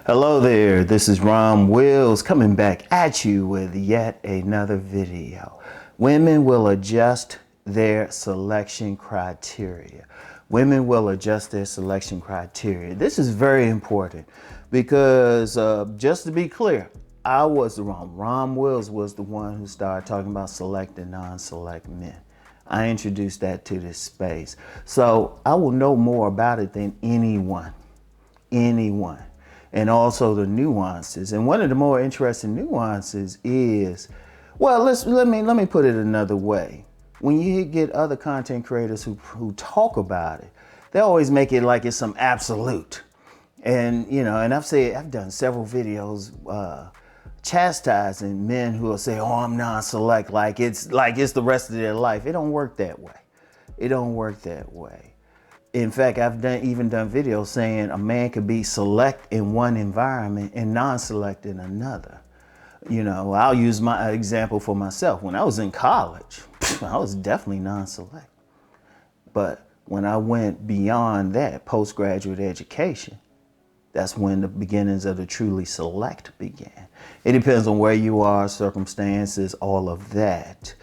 Hello there, this is Rom Wills coming back at you with yet another video. Women will adjust their selection criteria. Women will adjust their selection criteria. This is very important because just to be clear, I was wrong. Rom Wills was the one who started talking about select and non-select men. I introduced that to this space. So I will know more about it than anyone. And also the nuances. And one of the more interesting nuances is, well, let me put it another way. When you get other content creators who talk about it, they always make it like it's some absolute. And and I've done several videos chastising men who will say, "Oh, I'm non-select," like it's the rest of their life. It don't work that way. It don't work that way. In fact, I've even done videos saying a man could be select in one environment and non-select in another. I'll use my example for myself. When I was in college, I was definitely non-select. But when I went beyond that, postgraduate education, that's when the beginnings of the truly select began. It depends on where you are, circumstances, all of that.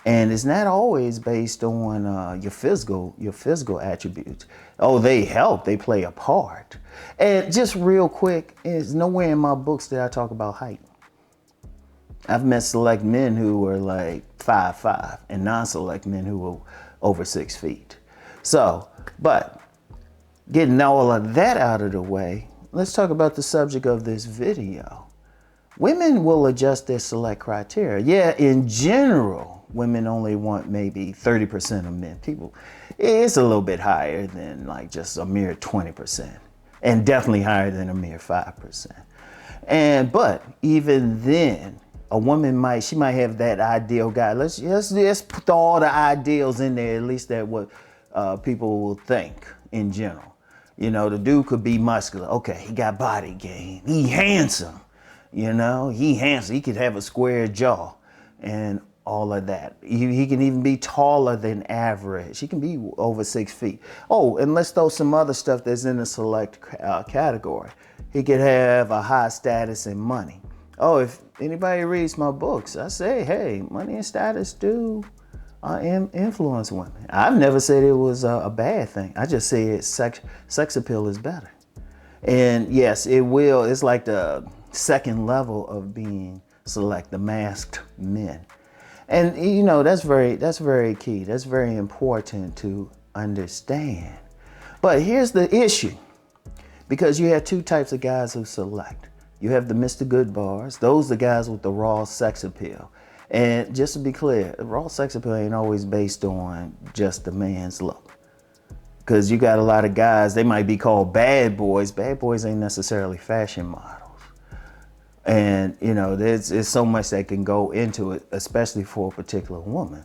And it's not always based on your physical attributes. Oh, they help, they play a part. And just real quick, it's nowhere in my books that I talk about height. I've met select men who were like 5'5" and non-select men who were over 6 feet. So, but getting all of that out of the way, let's talk about the subject of this video. Women will adjust their select criteria. Yeah, in general, women only want maybe 30% of men. It's a little bit higher than like just a mere 20%, and definitely higher than a mere 5%. But even then, a woman might have that ideal guy. Let's put all the ideals in there. At least that what people will think in general. The dude could be muscular. Okay, he got body gain. He handsome. He handsome. He could have a square jaw and all of that. He can even be taller than average. He can be over 6 feet. Oh, and let's throw some other stuff that's in the select category. He could have a high status and money. Oh, if anybody reads my books, I say, hey, money and status do influence women. I've never said it was a bad thing. I just say sex appeal is better. And yes, it will. It's like the second level of being select, the masked men. And that's very key. That's very important to understand. But here's the issue. Because you have two types of guys who select. You have the Mr. Goodbars. Those are the guys with the raw sex appeal. And just to be clear, raw sex appeal ain't always based on just the man's look. Because you got a lot of guys, they might be called bad boys. Bad boys ain't necessarily fashion models. And there's so much that can go into it, especially for a particular woman.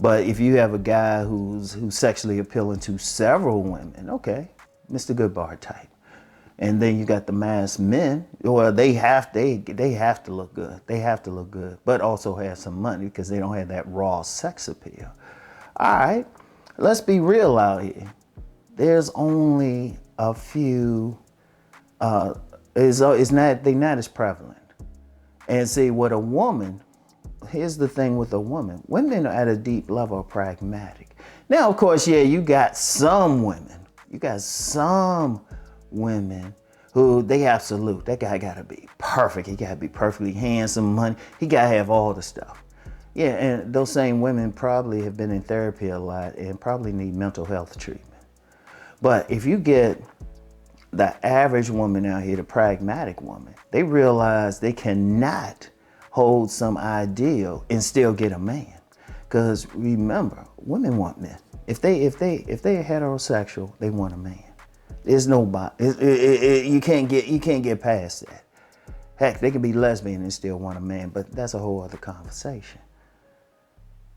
But if you have a guy who's sexually appealing to several women, okay, Mr. Goodbar type. And then you got the masked men. Well, they have to look good. They have to look good, but also have some money because they don't have that raw sex appeal. All right, let's be real out here. There's only a few. They're not as prevalent. And see, with a woman, here's the thing with a woman. Women are at a deep level of pragmatic. Now, of course, yeah, you got some women who they absolute. That guy gotta be perfect. He gotta be perfectly handsome, money. He gotta have all the stuff. Yeah, and those same women probably have been in therapy a lot and probably need mental health treatment. But if you get the average woman out here, the pragmatic woman, they realize they cannot hold some ideal and still get a man. Because remember, women want men. If they're heterosexual, they want a man. There's nobody. You can't get past that. Heck, they can be lesbian and still want a man, but that's a whole other conversation.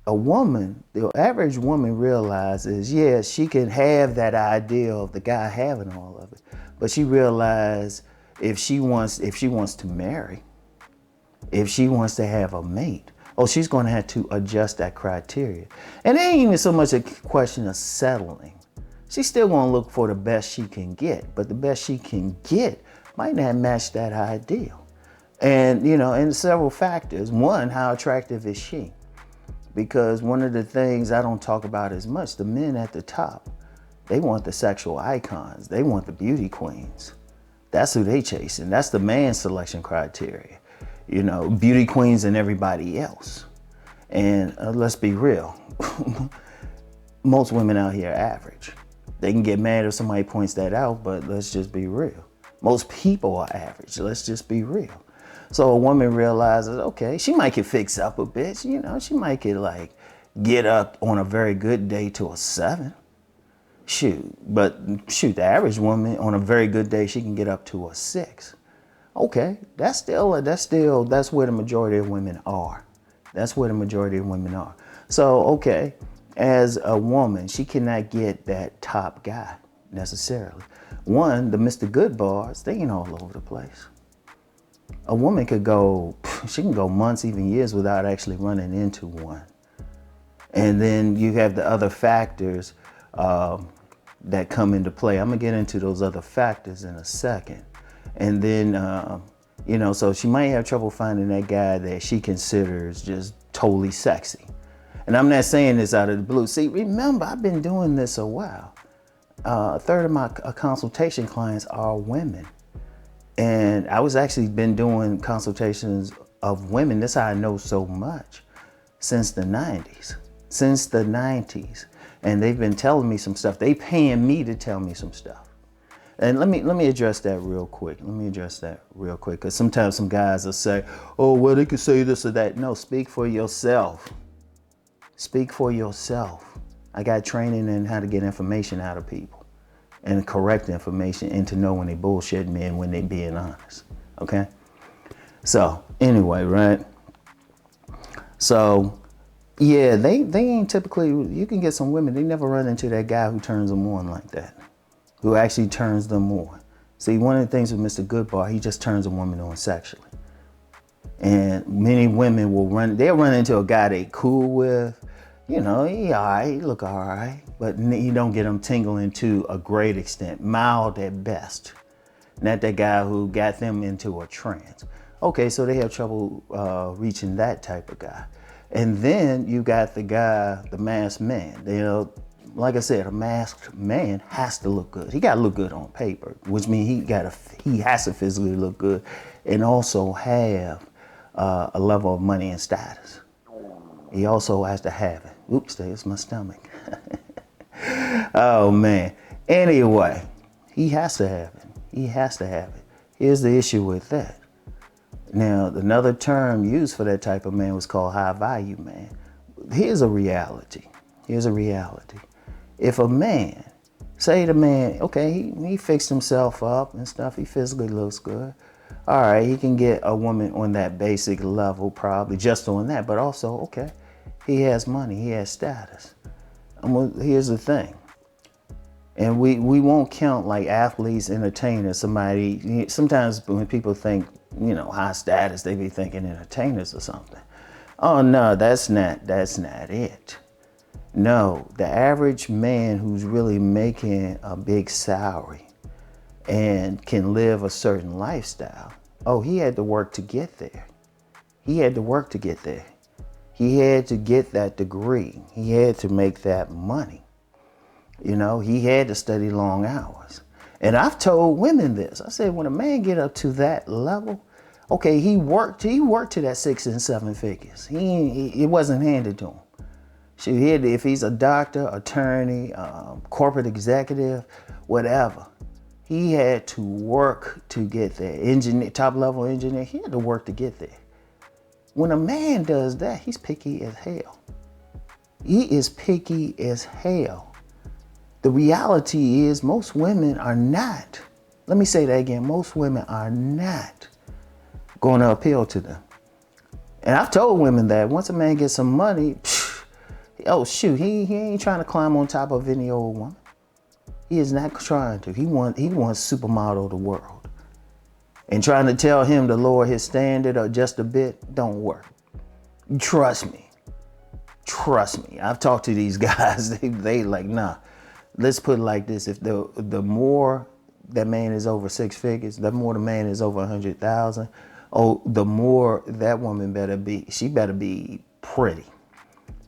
A woman, the average woman realizes, yeah, she can have that ideal of the guy having all of it, but she realizes if she wants to marry, if she wants to have a mate, she's going to have to adjust that criteria. And it ain't even so much a question of settling. She's still going to look for the best she can get, but the best she can get might not match that ideal. And, and several factors. One, how attractive is she? Because one of the things I don't talk about as much, the men at the top, they want the sexual icons. They want the beauty queens. That's who they chasing. That's the man selection criteria. Beauty queens and everybody else. And let's be real. Most women out here are average. They can get mad if somebody points that out, but let's just be real. Most people are average. Let's just be real. So a woman realizes, okay, she might get fixed up a bit. She might get up on a very good day to a 7. The average woman on a very good day, she can get up to a 6. Okay, that's where the majority of women are. That's where the majority of women are. So, okay, as a woman, she cannot get that top guy necessarily. One, the Mr. Goodbars, they ain't all over the place. A woman she can go months, even years without actually running into one. And then you have the other factors that come into play. I'm gonna get into those other factors in a second. And then, so she might have trouble finding that guy that she considers just totally sexy. And I'm not saying this out of the blue. See, remember, I've been doing this a while. A third of my consultation clients are women. And I was actually been doing consultations of women. That's how I know so much since the 90s. And they've been telling me some stuff. They paying me to tell me some stuff. And let me address that real quick. Because sometimes some guys will say, oh, well, they could say this or that. No, speak for yourself. Speak for yourself. I got training in how to get information out of people and correct information and to know when they bullshit me and when they being honest. Okay? So anyway, right? So yeah, they ain't typically, you can get some women, they never run into that guy who turns them on like that, who actually turns them on. See, one of the things with Mr. Goodbar, he just turns a woman on sexually. And many women they'll run into a guy they cool with, he all right, he look all right, but you don't get them tingling to a great extent, mild at best. Not that guy who got them into a trance. Okay, so they have trouble reaching that type of guy. And then you got the guy, the masked man. Like I said, a masked man has to look good. He got to look good on paper, which means he has to physically look good and also have a level of money and status. He also has to have it. Oops, there's my stomach. Oh man. Anyway, he has to have it. Here's the issue with that. Now, another term used for that type of man was called high value man. Here's a reality. If a man, say the man, okay, he fixed himself up and stuff, he physically looks good. All right, he can get a woman on that basic level, probably just on that, but also, okay, he has money, he has status. Here's the thing. And we won't count like athletes, entertainers, sometimes when people think, high status, they be thinking entertainers or something. Oh no, that's not it. No, the average man who's really making a big salary and can live a certain lifestyle, he had to work to get there. He had to get that degree. He had to make that money. He had to study long hours. And I've told women this. I said, when a man get up to that level, okay, he worked to that 6 and 7 figures. It wasn't handed to him. If he's a doctor, attorney, corporate executive, whatever, he had to work to get there. Engineer, top level engineer, he had to work to get there. When a man does that, he's picky as hell. He is picky as hell. The reality is most women are not, let me say that again, most women are not going to appeal to them. And I've told women that once a man gets some money, he ain't trying to climb on top of any old woman. He is not trying to. He wants supermodel of the world. And trying to tell him to lower his standard or just a bit don't work. Trust me. I've talked to these guys. They like, nah. Let's put it like this. If the more that man is over 6 figures, the more the man is over 100,000, oh, the more that woman better be. She better be pretty.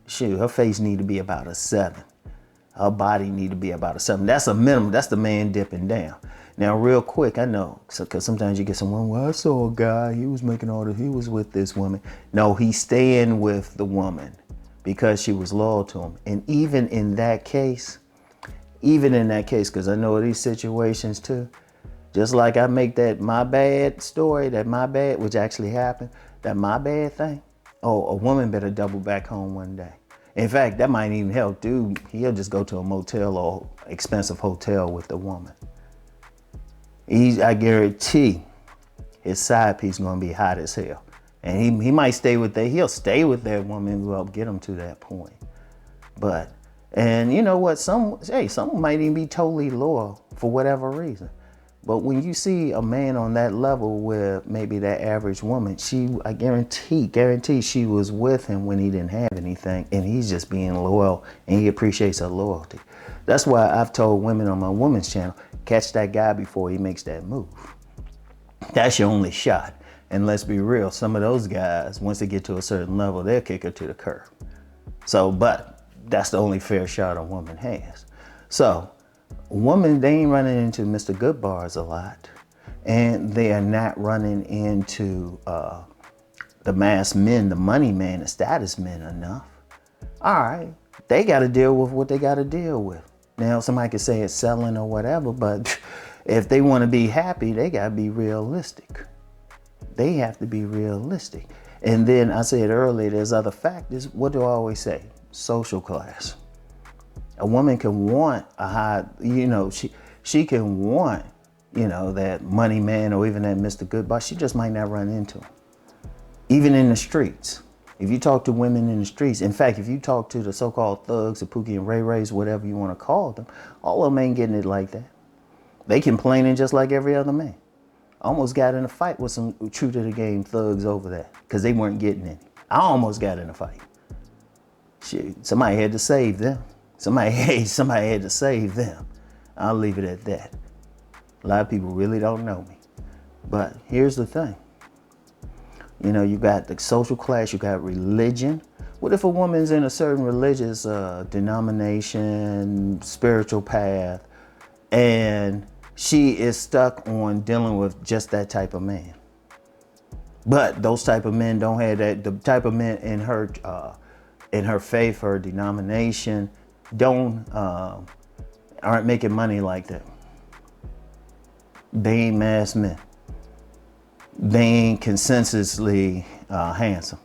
Shoot, her face need to be about a 7. Her body need to be about a 7. That's a minimum. That's the man dipping down. Now, real quick, I know, because sometimes you get someone, well, I saw a guy, he was making all this, he was with this woman. No, he's staying with the woman because she was loyal to him. And even in that case, because I know these situations too, just like I make that my bad story, that my bad, which actually happened, that my bad thing, oh, a woman better double back home one day. In fact, that might even help, dude. He'll just go to a motel or expensive hotel with the woman. I guarantee his side piece gonna be hot as hell. And he might he'll stay with that woman who helped get him to that point. But, and you know what, some might even be totally loyal for whatever reason. But when you see a man on that level with maybe that average woman, I guarantee she was with him when he didn't have anything, and he's just being loyal and he appreciates her loyalty. That's why I've told women on my women's channel, catch that guy before he makes that move. That's your only shot. And let's be real, some of those guys, once they get to a certain level, they'll kick her to the curb. So, but that's the only fair shot a woman has. So, women, they ain't running into Mr. Goodbars a lot. And they are not running into the mass men, the money man, the status men enough. All right, they got to deal with what they got to deal with. Now, somebody could say it's selling or whatever, but if they want to be happy, they got to be realistic. They have to be realistic. And then I said earlier, there's other factors. What do I always say? Social class. A woman can want a high, she can want, that money man or even that Mr. Goodbar. She just might not run into him. Even in the streets. If you talk to women in the streets, in fact, if you talk to the so-called thugs, the Pookie and Ray Rays, whatever you want to call them, all of them ain't getting it like that. They complaining just like every other man. Almost got in a fight with some true to the game thugs over that because they weren't getting any. I almost got in a fight. Shit, somebody had to save them. Somebody had to save them. I'll leave it at that. A lot of people really don't know me. But here's the thing. You got the social class, you got religion. What if a woman's in a certain religious denomination, spiritual path, and she is stuck on dealing with just that type of man? But those type of men don't have that. The type of men in her faith, her denomination, aren't making money like that. They ain't mass men. They ain't consensusly handsome.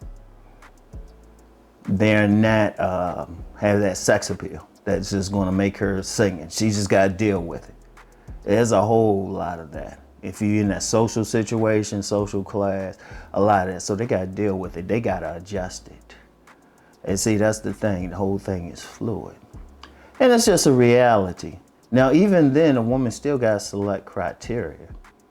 They're not have that sex appeal that's just going to make her singing. She just got to deal with it. There's a whole lot of that. If you're in that social situation, social class, a lot of that. So they got to deal with it. They got to adjust it. And see, that's the thing. The whole thing is fluid. And it's just a reality. Now, even then, a woman still got to select criteria.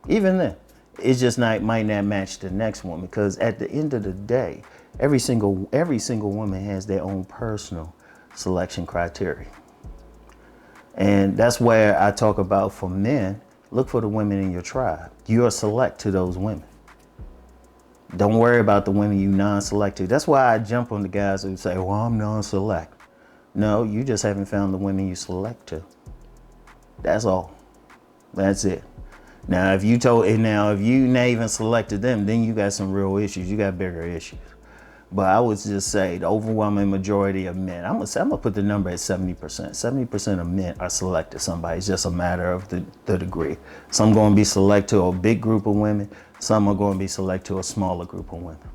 Even then. It just might not match the next woman, because at the end of the day, every single woman has their own personal selection criteria. And that's where I talk about, for men, look for the women in your tribe. You're select to those women. Don't worry about the women you non-select to. That's why I jump on the guys who say, well, I'm non-select. No, you just haven't found the women you select to. That's all. That's it. Now, if you not even selected them, then you got some real issues. You got bigger issues. But I would just say the overwhelming majority of men, I'm gonna put the number at 70%. 70% of men are selected somebody. It's just a matter of the degree. Some going to be select to a big group of women. Some are going to be select to a smaller group of women.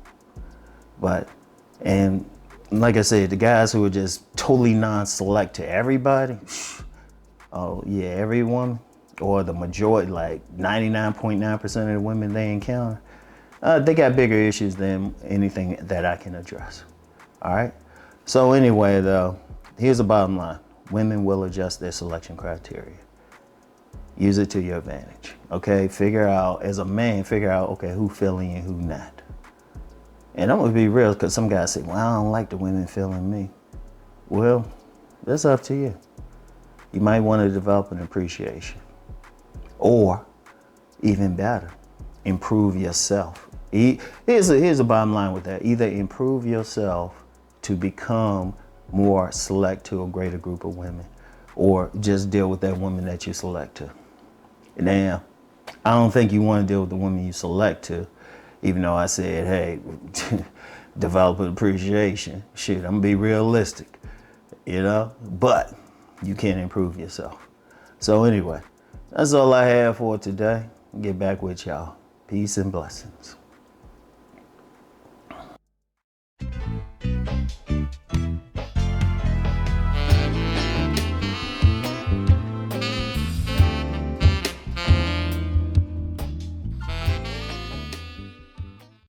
And like I said, the guys who are just totally non-select to everybody, oh yeah, every woman, or the majority, like 99.9% of the women they encounter, they got bigger issues than anything that I can address. All right. So anyway, though, here's the bottom line. Women will adjust their selection criteria. Use it to your advantage. Okay. As a man, figure out, okay, who feeling you, who not. And I'm going to be real, because some guys say, well, I don't like the women feeling me. Well, that's up to you. You might want to develop an appreciation. Or even better, improve yourself. Here's a bottom line with that. Either improve yourself to become more select to a greater group of women, or just deal with that woman that you select to. Now, I don't think you want to deal with the woman you select to, even though I said, hey, develop an appreciation. Shit, I'm gonna be realistic, but you can't improve yourself. So anyway, that's all I have for today. Get back with y'all. Peace and blessings.